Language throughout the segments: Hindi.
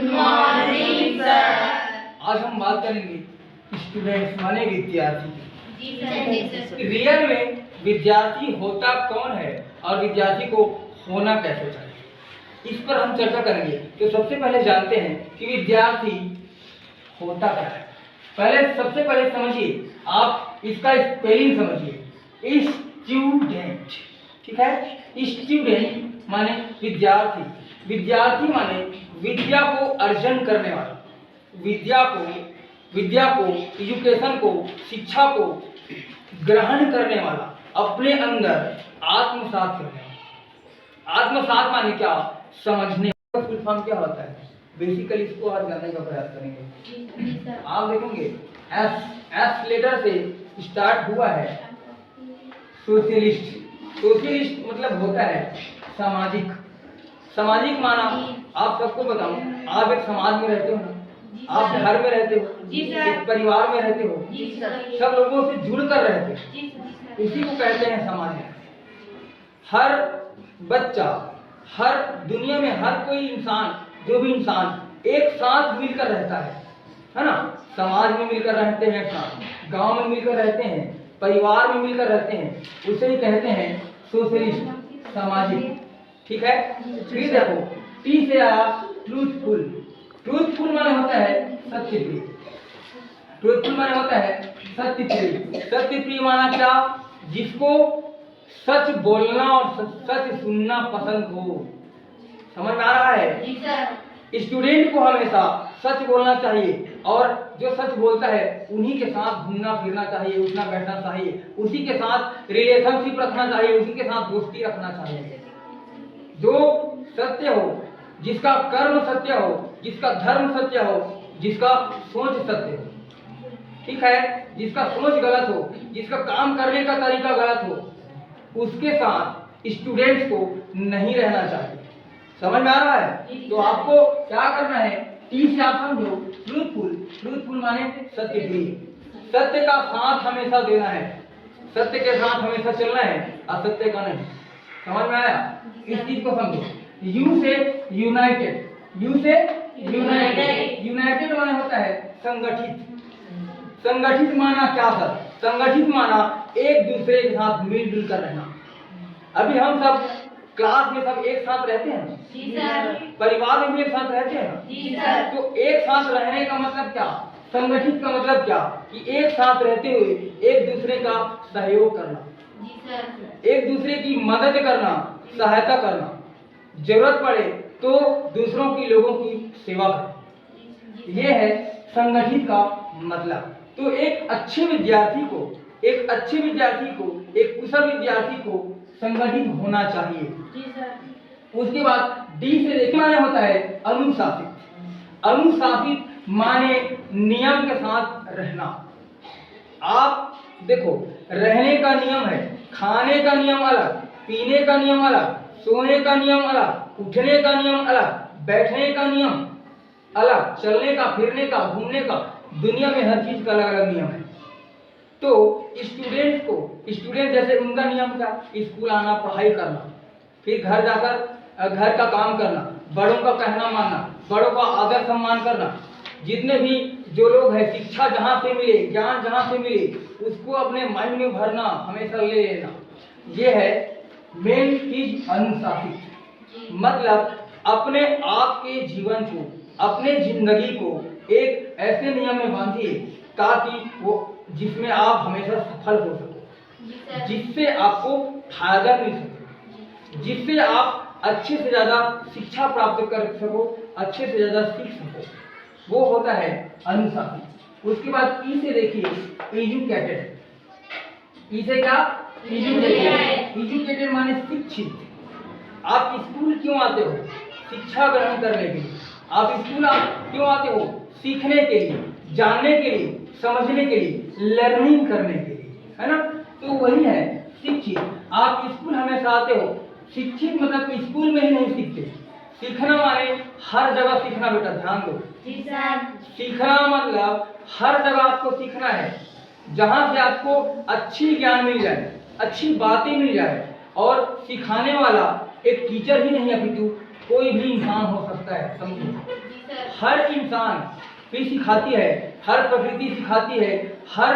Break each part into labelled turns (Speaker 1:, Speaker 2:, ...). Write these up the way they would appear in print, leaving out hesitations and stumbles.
Speaker 1: Morning sir.
Speaker 2: आज हम बात करेंगे स्टूडेंट्स माने विद्यार्थी।
Speaker 1: जी सर।
Speaker 2: रियल में विद्यार्थी होता कौन है और विद्यार्थी को होना कैसे चाहिए, इस पर हम चर्चा करेंगे। तो सबसे पहले जानते हैं कि विद्यार्थी होता क्या है। सबसे पहले समझिए, आप इसका स्पेलिंग समझिए, स्टूडेंट। ठीक है, स्टूडेंट माने विद्यार्थी। विद्यार्थी माने विद्या को अर्जन करने वाला, विद्या को एजुकेशन को, शिक्षा को ग्रहण करने वाला, अपने अंदर आत्मसात करने वाला। आत्मसात माने क्या, समझने का फुल फॉर्म क्या होता है, बेसिकली इसको आज जानने का प्रयास करेंगे। आप देखेंगे एस लेटर से स्टार्ट हुआ है सोशलिस्ट। सोशलिस्ट मतलब होता है सामाजिक। सामाजिक माना, आप सबको बताऊं, आप एक समाज में रहते हो, आप घर में रहते हो, एक परिवार में रहते हो, सब लोगों से जुड़कर रहते हो, इसी को कहते हैं समाज। हर बच्चा, हर दुनिया में हर कोई इंसान, जो भी इंसान एक साथ मिलकर रहता है ना। समाज में मिलकर रहते हैं, साथ गांव में मिलकर रहते हैं, परिवार में मिलकर रहते हैं, उसे ही कहते हैं सोशलिस्ट, सामाजिक। ठीक है, फिर देखो टी से आया ट्रूथफुल। ट्रूथफुल माने होता है सत्यप्रिय। ट्रूथफुल माने होता है सत्यप्रिय। सत्यप्रिय माना क्या, जिसको सच बोलना और सच सुनना पसंद हो। समझ में आ रहा है?
Speaker 1: जी सर।
Speaker 2: स्टूडेंट को हमेशा सच बोलना चाहिए, और जो सच बोलता है उन्हीं के साथ घूमना फिरना चाहिए, उठना बैठना चाहिए, उसी के साथ रिलेशनशिप रखना चाहिए, उसी के साथ दोस्ती रखना चाहिए। जो सत्य हो, जिसका कर्म सत्य हो, जिसका धर्म सत्य हो, जिसका सोच सत्य हो, ठीक है, जिसका सोच गलत हो, जिसका काम करने का तरीका गलत हो, उसके साथ स्टूडेंट्स को नहीं रहना चाहिए। समझ में आ रहा है? तो आपको क्या करना है, टी से आप समझो ट्रूथफुल। ट्रूथफुल माने सत्यप्रिय। सत्य का साथ हमेशा देना है, सत्य के साथ हमेशा चलना है, असत्य का नहीं। समझ में आया? इस चीज को समझो। यू से यूनाइटेड। यू से यूनाइटेड। यूनाइटेड माने होता है संगठित। संगठित माना क्या सर? संगठित माना एक दूसरे के साथ मिलजुल कर रहना। अभी हम सब क्लास में सब एक साथ रहते हैं,
Speaker 1: जी सर।
Speaker 2: परिवार में भी एक साथ रहते हैं,
Speaker 1: जी सर।
Speaker 2: तो एक साथ रहने का मतलब क्या, संगठित का मतलब क्या, कि एक साथ रहते हुए एक दूसरे का सहयोग करना,
Speaker 1: जी सर।
Speaker 2: एक दूसरे की मदद करना, सहायता करना, जरूरत पड़े तो दूसरों की, लोगों की सेवा करना। ये है संगठित का मतलब। तो एक अच्छे विद्यार्थी को, एक कुशल विद्यार्थी को संगठित होना चाहिए।
Speaker 1: जी सर।
Speaker 2: उसके बाद डी से देखने माने होता है अनुशासित। अनुशासित माने नियम के साथ रहना। आप देखो, रहने का नियम है, खाने का नियम अलग, पीने का नियम अलग, सोने का नियम अलग, उठने का नियम अलग, बैठने का नियम अलग, चलने का, फिरने का, घूमने का, दुनिया में हर चीज का अलग अलग नियम है। तो स्टूडेंट जैसे उनका नियम क्या, स्कूल आना, पढ़ाई करना, फिर घर जाकर घर का काम करना, बड़ों का कहना मानना, बड़ों का आदर सम्मान करना, जितने भी जो लोग हैं, शिक्षा जहाँ से मिले, ज्ञान जहाँ से मिले, उसको अपने माइंड में भरना, हमेशा ले लेना। ये है मेन चीज अनुशासित। मतलब अपने आप के जीवन को, अपने जिंदगी को एक ऐसे नियम में बांधिए ताकि वो, जिसमें आप हमेशा सफल हो सको, जिससे आपको फायदा मिल सके, जिससे आप अच्छे से ज्यादा शिक्षा प्राप्त कर सको, अच्छे से ज्यादा सीख सको, वो होता है अनुशासित। उसके बाद ई से देखिए एजुकेटेड। ई से क्या, एजुकेटेड। एजुकेटेड माने शिक्षित। आप स्कूल क्यों आते हो, शिक्षा ग्रहण करने के लिए। आप स्कूल क्यों आते हो, सीखने के लिए, जानने के लिए, समझने के लिए, लर्निंग करने के लिए, है ना। तो वही है शिक्षित। आप स्कूल हमेशा आते हो, शिक्षित मतलब कि स्कूल में ही नहीं सीखते। सीखना माने हर जगह सीखना, बेटा ध्यान दो।
Speaker 1: जी सर।
Speaker 2: सीखना मतलब हर जगह आपको सीखना है, जहां से आपको अच्छी ज्ञान मिल जाए, अच्छी बातें मिल जाए। और सिखाने वाला एक टीचर ही नहीं अपितु कोई भी इंसान हो सकता है, समझो। हर इंसान भी सिखाती है, हर प्रकृति सिखाती है, हर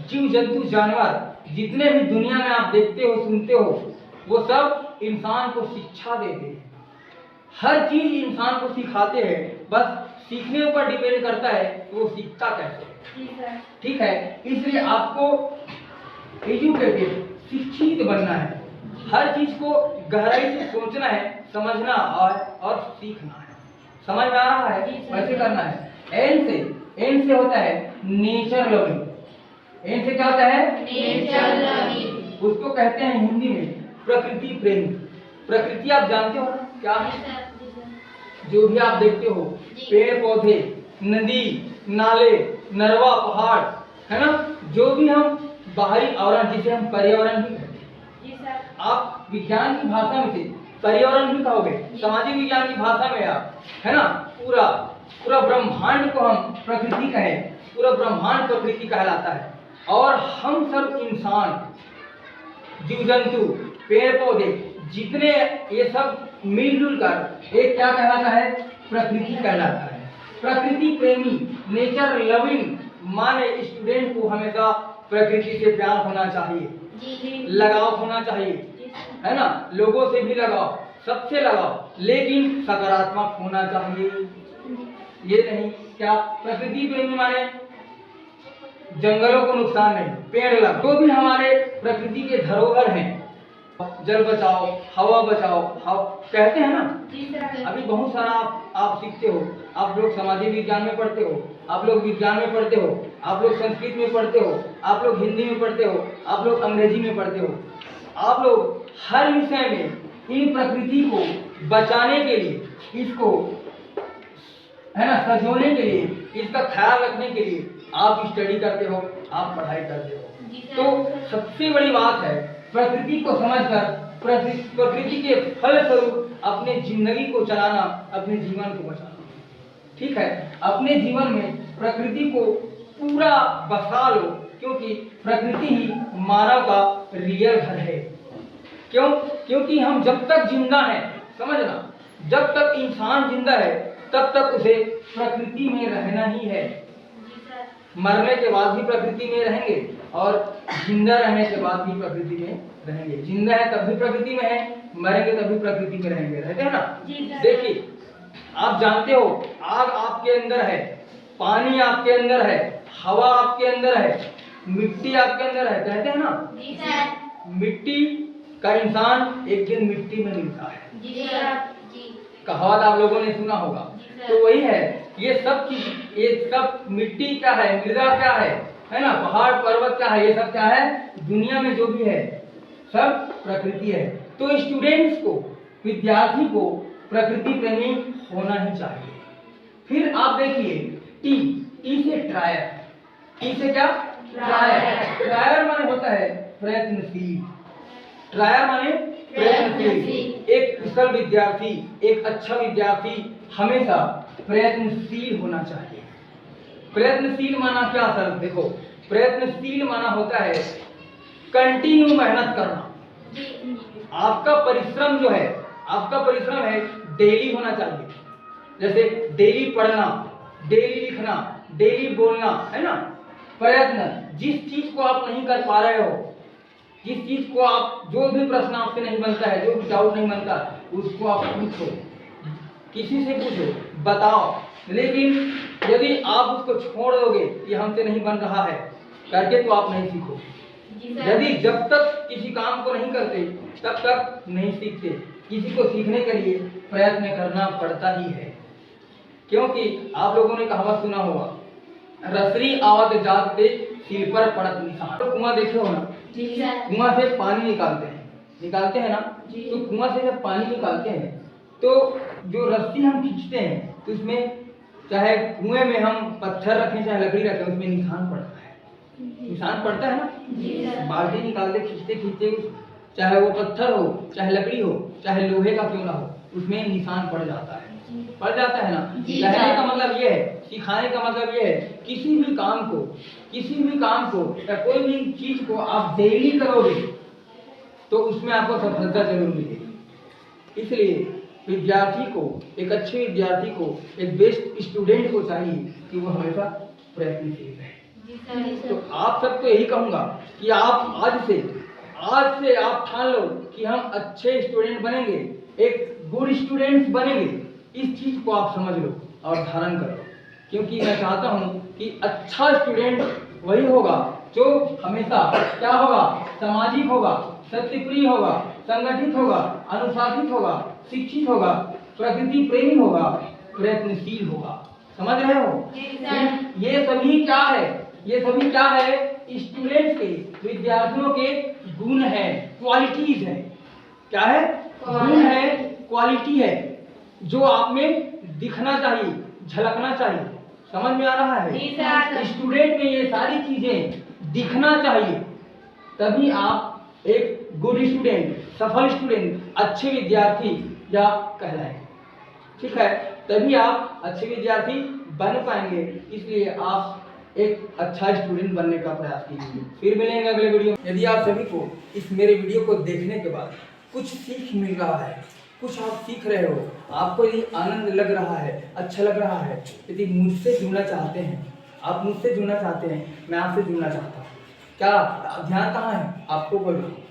Speaker 2: जीव जंतु जानवर जितने भी दुनिया में आप देखते हो सुनते हो वो सब इंसान को शिक्षा देते हैं। हर चीज इंसान को सिखाते हैं, बस सीखने ऊपर डिपेंड करता है कि वो सीखता कैसे है। ठीक है, इसलिए आपको एजुकेटेड शिक्षित बनना है, हर चीज को गहराई से सोचना है, समझना और सीखना है। समझ में आ रहा है? कैसे करना है? एन से होता है नेचर लविंग। एन से क्या होता है?
Speaker 1: Nature loving.
Speaker 2: उसको कहते हैं हिंदी में प्रकृति प्रेमी। प्रकृति आप जानते हो ना क्या है? जो भी आप देखते हो, पेड़ पौधे, नदी नाले, नरवा, पहाड़, है ना, जो भी हम बाहरी आवरण जिसे हम पर्यावरण भी कहते हैं। आप विज्ञान की भाषा में से पर्यावरण भी कहोगे, सामाजिक विज्ञान की भाषा में आप, है ना, पूरा ब्रह्मांड को हम प्रकृति कहें, पूरा ब्रह्मांड प्रकृति कहलाता है। और हम सब इंसान, जीव जंतु, पेड़ पौधे जितने ये सब मिलजुल कर एक क्या कहलाता है? प्रकृति कहलाता है। प्रकृति प्रेमी, नेचर लविंग माने स्टूडेंट को हमेशा प्रकृति से प्यार होना चाहिए, लगाव होना चाहिए, है ना, लोगों से भी लगाओ, सबसे लगाओ, लेकिन सकारात्मक होना चाहिए। ये नहीं क्या? प्रकृति प्रेमी माने जंगलों को नुकसान नहीं, पेड़ लगाओ। जो भी हमारे प्रकृति के धरोहर हैं, जल बचाओ, हवा बचाओ, कहते हैं ना। अभी बहुत सारा आप सीखते हो, आप लोग सामाजिक विज्ञान में पढ़ते हो, आप लोग विज्ञान में पढ़ते हो, आप लोग संस्कृत में पढ़ते हो, आप लोग हिंदी में पढ़ते हो, आप लोग अंग्रेजी में पढ़ते हो। आप लोग हर विषय में इन प्रकृति को बचाने के लिए, इसको, है ना, संजोने के लिए, इसका ख्याल रखने के लिए आप स्टडी करते हो, आप पढ़ाई करते हो। तो सबसे बड़ी बात है प्रकृति को समझकर प्रकृति के फल स्वरूप अपने जिंदगी को चलाना, अपने जीवन को बचाना। ठीक है, अपने जीवन में प्रकृति को पूरा बसा लो, क्योंकि प्रकृति ही मानव का रियल घर है। क्यों? क्योंकि हम जब तक जिंदा हैं, समझना, जब तक इंसान जिंदा है तब तक उसे प्रकृति में रहना ही है। मरने के बाद भी प्रकृति में रहेंगे और जिंदा रहने के बाद भी प्रकृति में रहेंगे। जिंदा है तब भी प्रकृति में है, मरेंगे तब भी प्रकृति में रहेंगे। रहते हैं ना? देखिए, आप जानते हो आग आपके अंदर है, पानी आपके अंदर है, हवा आपके अंदर है, मिट्टी आपके अंदर है, कहते हैं ना? मिट्टी का इंसान एक दिन मिट्टी में मिलता है। कहावत आप लोगों ने सुना होगा। तो वही है, ये सब चीज, ये सब मिट्टी क्या है, मृदा क्या है ना, पहाड़ पर्वत क्या है, ये सब क्या है, दुनिया में जो भी है सब प्रकृति है। तो स्टूडेंट्स को, विद्यार्थी को प्रकृति प्रेमी होना ही चाहिए। फिर आप देखिए टी से ट्रायर। टी से क्या? ट्रायर। ट्रायर माने होता है प्रयत्नशील। ट्रायर माने प्रयत्नशील। एक कुशल विद्यार्थी, एक अच्छा विद्यार्थी हमेशा प्रयत्नशील होना चाहिए। प्रयत्नशील माना क्या सर? देखो, प्रयत्नशील माना होता है कंटिन्यू मेहनत करना। आपका परिश्रम जो है, आपका परिश्रम है डेली होना चाहिए। जैसे डेली पढ़ना, डेली लिखना, डेली बोलना, है ना। प्रयत्न, जिस चीज को आप नहीं कर पा रहे हो, जिस चीज को आप, जो भी प्रश्न आपसे नहीं बनता है, जो भी डाउट नहीं बनता, उसको आप पूछो, किसी से पूछो, बताओ। लेकिन यदि आप उसको छोड़ दोगे कि हमसे नहीं बन रहा है करके, तो आप नहीं सीखोगे। यदि जब तक किसी काम को नहीं करते तब तक नहीं सीखते। किसी को सीखने के लिए प्रयत्न करना पड़ता ही है। क्योंकि आप लोगों ने कहावत सुना होगा, रसरी आवत जागते सिर पर पड़त निशान। तो कुआं देखे हो ना, कुआं से पानी निकालते हैं ना। तो कुआं से जब पानी निकालते हैं तो जो रस्सी हम खींचते हैं, तो उसमें चाहे कुएं में हम पत्थर रखें चाहे लकड़ी रखें, उसमें निशान पड़ता है। निशान पड़ता है ना। बाल्टी निकालते खींचते चाहे वो पत्थर हो, चाहे लकड़ी हो, चाहे लोहे का क्यों ना हो, उसमें निशान पड़ जाता है ना। कहने का मतलब ये है, सिखाने का मतलब ये है, किसी भी काम को या कोई भी चीज को आप डेली करोगे तो उसमें आपको सफलता जरूर मिलेगी। इसलिए विद्यार्थी को, एक अच्छे विद्यार्थी को, एक बेस्ट स्टूडेंट को चाहिए कि वो हमेशा प्रयत्नशील रहे। तो आप सबको यही कहूँगा कि आप आज से आप ठान लो कि हम अच्छे स्टूडेंट बनेंगे, एक गुड स्टूडेंट बनेंगे। इस चीज़ को आप समझ लो और धारण करो, क्योंकि मैं चाहता हूँ कि अच्छा स्टूडेंट वही होगा जो हमेशा क्या होगा, सामाजिक होगा, सत्यप्रिय होगा, संगठित होगा, अनुशासित होगा, शिक्षित होगा, प्रकृति प्रेमी होगा, प्रयत्नशील होगा। समझ रहे हो? ये सभी क्या है? ये सभी क्या है? स्टूडेंट्स के, विद्यार्थियों के गुण है, क्वालिटीज है। क्या है? गुण है, क्वालिटी है, जो आप में दिखना चाहिए, झलकना चाहिए। समझ में आ रहा है? स्टूडेंट में ये सारी चीजें दिखना चाहिए, तभी आप एक गुड स्टूडेंट, सफल स्टूडेंट, अच्छे विद्यार्थी या कहलाएं। ठीक है? तभी आप अच्छे विद्यार्थी बन पाएंगे। इसलिए आप एक अच्छा स्टूडेंट बनने का प्रयास कीजिए। फिर मिलेंगे अगले वीडियो में। यदि आप सभी को इस मेरे वीडियो को देखने के बाद कुछ सीख मिल रहा है, कुछ आप सीख रहे हो, आपको यदि आनंद लग रहा है, अच्छा लग रहा है, यदि मुझसे जुड़ना चाहते हैं, आप मुझसे जुड़ना चाहते हैं, मैं आपसे जुड़ना चाहता हूँ। क्या ध्यान कहाँ है? आपको बोल रहा हूँ।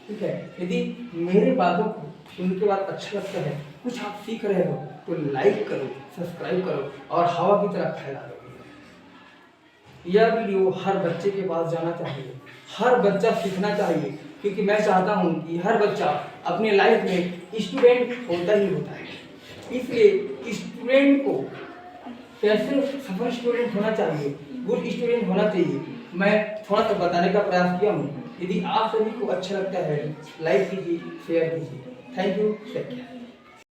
Speaker 2: ठीक है? यदि मेरे बातों को सुनने के बाद अच्छा लगता है, कुछ आप सीख रहे हो, तो लाइक करो, सब्सक्राइब करो और हवा की तरह फैला दो। यह वीडियो हर बच्चे के पास जाना चाहिए, हर बच्चा सीखना चाहिए, क्योंकि मैं चाहता हूँ कि हर बच्चा अपने लाइफ में स्टूडेंट होता ही होता है। इसलिए स्टूडेंट को कैसे सफल स्टूडेंट होना चाहिए, गुड स्टूडेंट होना चाहिए, मैं थोड़ा सा बताने का प्रयास किया हूँ। यदि आप सभी को अच्छा लगता है, लाइक कीजिए, शेयर कीजिए। Thank you.